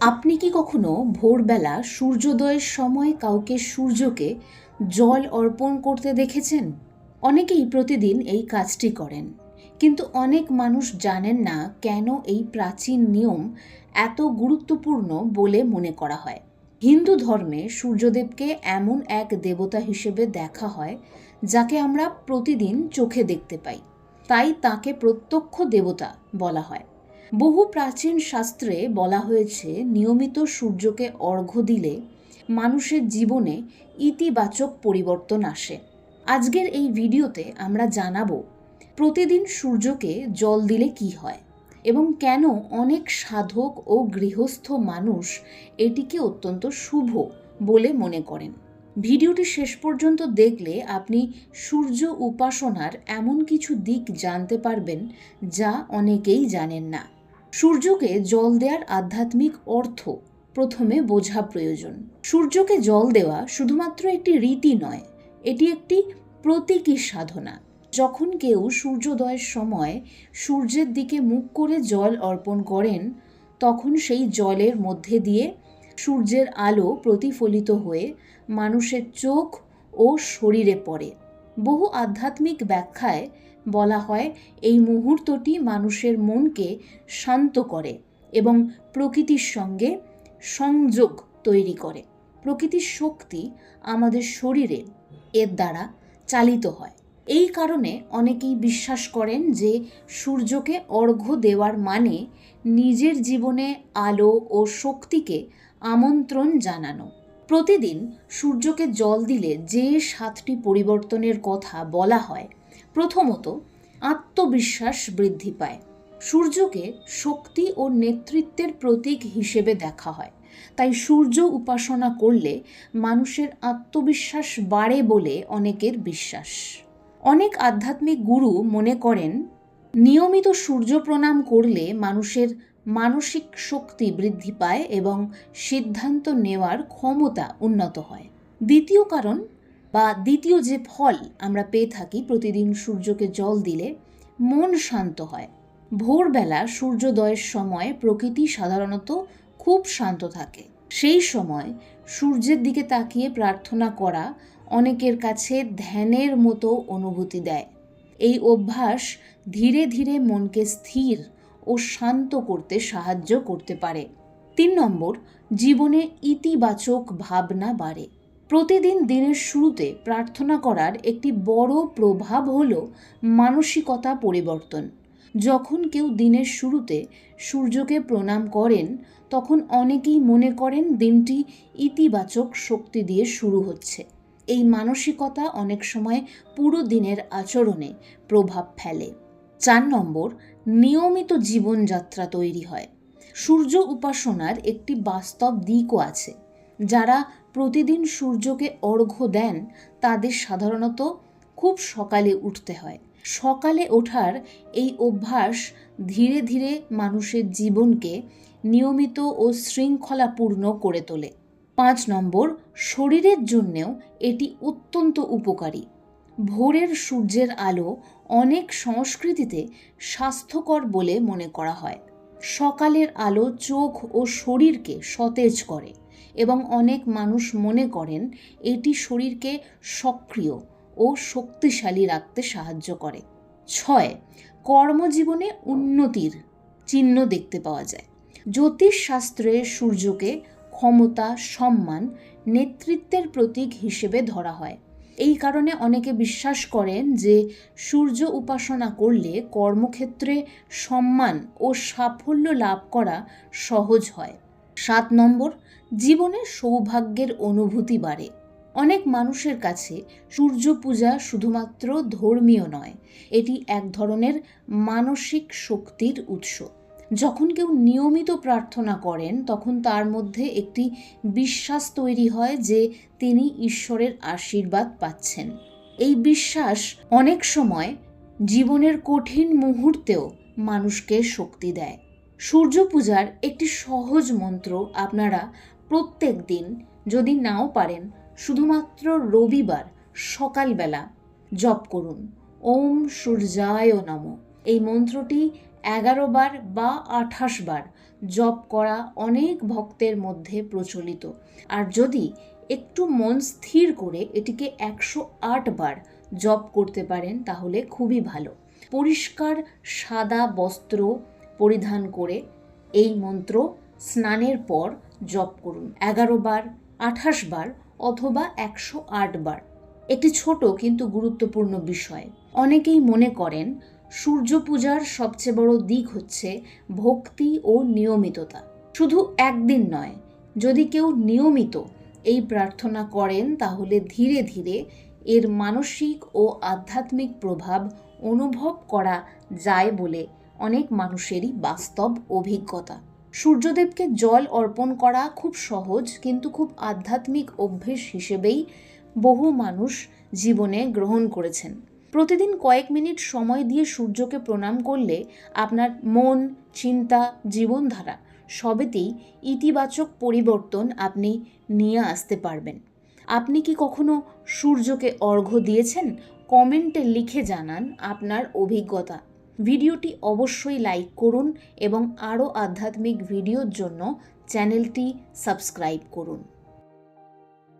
আপনি কি কখনো ভোরবেলা সূর্যোদয়ের সময় কাউকে সূর্যকে জল অর্পণ করতে দেখেছেন? অনেকেই প্রতিদিন এই কাজটি করেন, কিন্তু অনেক মানুষ জানেন না কেন এই প্রাচীন নিয়ম এত গুরুত্বপূর্ণ বলে মনে করা হয়। হিন্দু ধর্মে সূর্যদেবকে এমন এক দেবতা হিসেবে দেখা হয় যাকে আমরা প্রতিদিন চোখে দেখতে পাই, তাই তাকে প্রত্যক্ষ দেবতা বলা হয়। বহু প্রাচীন শাস্ত্রে বলা হয়েছে নিয়মিত সূর্যকে অর্ঘ্য দিলে মানুষের জীবনে ইতিবাচক পরিবর্তন আসে। আজকের এই ভিডিওতে আমরা জানাবো প্রতিদিন সূর্যকে জল দিলে কি হয় এবং কেন অনেক সাধক ও গৃহস্থ মানুষ এটিকে অত্যন্ত শুভ বলে মনে করেন। ভিডিওটি শেষ পর্যন্ত দেখলে আপনি সূর্য উপাসনার এমন কিছু দিক জানতে পারবেন যা অনেকেই জানেন না। সূর্যকে জল দেওয়ার আধ্যাত্মিক অর্থ প্রথমে বোঝা প্রয়োজন। সূর্যকে জল দেওয়া শুধুমাত্র একটি রীতি নয়, এটি একটি প্রতীকী সাধনা। যখন কেউ সূর্যোদয়ের সময় সূর্যের দিকে মুখ করে জল অর্পণ করেন, তখন সেই জলের মধ্যে দিয়ে সূর্যের আলো প্রতিফলিত হয়ে মানুষের চোখ ও শরীরে পড়ে। বহু আধ্যাত্মিক ব্যাখ্যায় বলা হয় এই মুহূর্তটি মানুষের মনকে শান্ত করে এবং প্রকৃতির সঙ্গে সংযোগ তৈরি করে। প্রকৃতির শক্তি আমাদের শরীরে এর দ্বারা চালিত হয়। এই কারণে অনেকেই বিশ্বাস করেন যে সূর্যকে অর্ঘ্য দেওয়ার মানে নিজের জীবনে আলো ও শক্তিকে আমন্ত্রণ জানানো। প্রতিদিন সূর্যকে জল দিলে যে 7টি পরিবর্তনের কথা বলা হয়, প্রথমত আত্মবিশ্বাস বৃদ্ধি পায়। সূর্যকে শক্তি ও নেতৃত্বের প্রতীক হিসেবে দেখা হয়, তাই সূর্য উপাসনা করলে মানুষের আত্মবিশ্বাস বাড়ে বলে অনেকের বিশ্বাস। অনেক আধ্যাত্মিক গুরু মনে করেন নিয়মিত সূর্য প্রণাম করলে মানুষের মানসিক শক্তি বৃদ্ধি পায় এবং সিদ্ধান্ত নেওয়ার ক্ষমতা উন্নত হয়। দ্বিতীয় কারণ বা দ্বিতীয় যে ফল আমরা পেয়ে থাকি প্রতিদিন সূর্যকে জল দিলে, মন শান্ত হয়। ভোরবেলা সূর্যোদয়ের সময় প্রকৃতি সাধারণত খুব শান্ত থাকে। সেই সময় সূর্যের দিকে তাকিয়ে প্রার্থনা করা অনেকের কাছে ধ্যানের মতো অনুভূতি দেয়। এই অভ্যাস ধীরে ধীরে মনকে স্থির ও শান্ত করতে সাহায্য করতে পারে। 3 নম্বর, জীবনে ইতিবাচক ভাবনা বাড়ে। প্রতিদিন দিনের শুরুতে প্রার্থনা করার একটি বড় প্রভাব হল মানসিকতা পরিবর্তন। যখন কেউ দিনের শুরুতে সূর্যকে প্রণাম করেন, তখন অনেকেই মনে করেন দিনটি ইতিবাচক শক্তি দিয়ে শুরু হচ্ছে। এই মানসিকতা অনেক সময় পুরো দিনের আচরণে প্রভাব ফেলে। 4 নম্বর, নিয়মিত জীবনযাত্রা তৈরি হয়। সূর্য উপাসনার একটি বাস্তব দিকও আছে। যারা প্রতিদিন সূর্যকে অর্ঘ্য দেন তাদের সাধারণত খুব সকালে উঠতে হয়। সকালে ওঠার এই অভ্যাস ধীরে ধীরে মানুষের জীবনকে নিয়মিত ও শৃঙ্খলাপূর্ণ করে তোলে। 5 নম্বর, শরীরের জন্যেও এটি অত্যন্ত উপকারী। ভোরের সূর্যের আলো অনেক সংস্কৃতিতে স্বাস্থ্যকর বলে মনে করা হয়। সকালের আলো চোখ ও শরীরকে সতেজ করে এবং অনেক মানুষ মনে করেন এটি শরীরকে সক্রিয় ও শক্তিশালী রাখতে সাহায্য করে। 6, কর্মজীবনে উন্নতির চিহ্ন দেখতে পাওয়া যায়। জ্যোতিষশাস্ত্রে সূর্যকে ক্ষমতা, সম্মান, নেতৃত্বের প্রতীক হিসেবে ধরা হয়। এই কারণে অনেকে বিশ্বাস করেন যে সূর্য উপাসনা করলে কর্মক্ষেত্রে সম্মান ও সাফল্য লাভ করা সহজ হয়। 7 নম্বর, জীবনে সৌভাগ্যের অনুভূতি বাড়ে। অনেক মানুষের কাছে সূর্য পূজা শুধুমাত্র ধর্মীয় নয়, এটি এক ধরনের মানসিক শক্তির উৎস। যখন কেউ নিয়মিত প্রার্থনা করেন, তখন তার মধ্যে একটি বিশ্বাস তৈরি হয় যে তিনি ঈশ্বরের আশীর্বাদ পাচ্ছেন। এই বিশ্বাস অনেক সময় জীবনের কঠিন মুহূর্তেও মানুষকে শক্তি দেয়। সূর্য পূজার একটি সহজ মন্ত্র আপনারা প্রত্যেক দিন, যদি নাও পারেন শুধুমাত্র রবিবার সকালবেলা জপ করুন। ওম সূর্যায় নমঃ। এই মন্ত্রটি 11 বার বা 28 বার জপ করা অনেক ভক্তের মধ্যে প্রচলিত। আর যদি একটু মন স্থির করে এটিকে 108 বার জপ করতে পারেন তাহলে খুবই ভালো। পরিষ্কার সাদা বস্ত্র পরিধান করে এই মন্ত্র স্নানের পর জপ করুন 11 বার, 28 বার অথবা 108 বার। একটি ছোট কিন্তু গুরুত্বপূর্ণ বিষয়, অনেকেই মনে করেন সূর্য পূজার সবচেয়ে বড় দিক হচ্ছে ভক্তি ও নিয়মিততা। শুধু একদিন নয়, যদি কেউ নিয়মিত এই প্রার্থনা করেন তাহলে ধীরে ধীরে এর মানসিক ও আধ্যাত্মিক প্রভাব অনুভব করা যায় বলে অনেক মানুষেরই বাস্তব অভিজ্ঞতা। সূর্যদেবকে জল অর্পণ করা খুব সহজ কিন্তু খুব আধ্যাত্মিক অভ্যেস হিসেবেই বহু মানুষ জীবনে গ্রহণ করেছেন। প্রতিদিন কয়েক মিনিট সময় দিয়ে সূর্যকে প্রণাম করলে আপনার মন, চিন্তা, জীবনধারা সবেতেই ইতিবাচক পরিবর্তন আপনি নিয়ে আসতে পারবেন। আপনি কি কখনো সূর্যকে অর্ঘ্য দিয়েছেন? কমেন্টে লিখে জানান আপনার অভিজ্ঞতা। ভিডিওটি অবশ্যই লাইক করুন এবং আরও আধ্যাত্মিক ভিডিওর জন্য চ্যানেলটি সাবস্ক্রাইব করুন।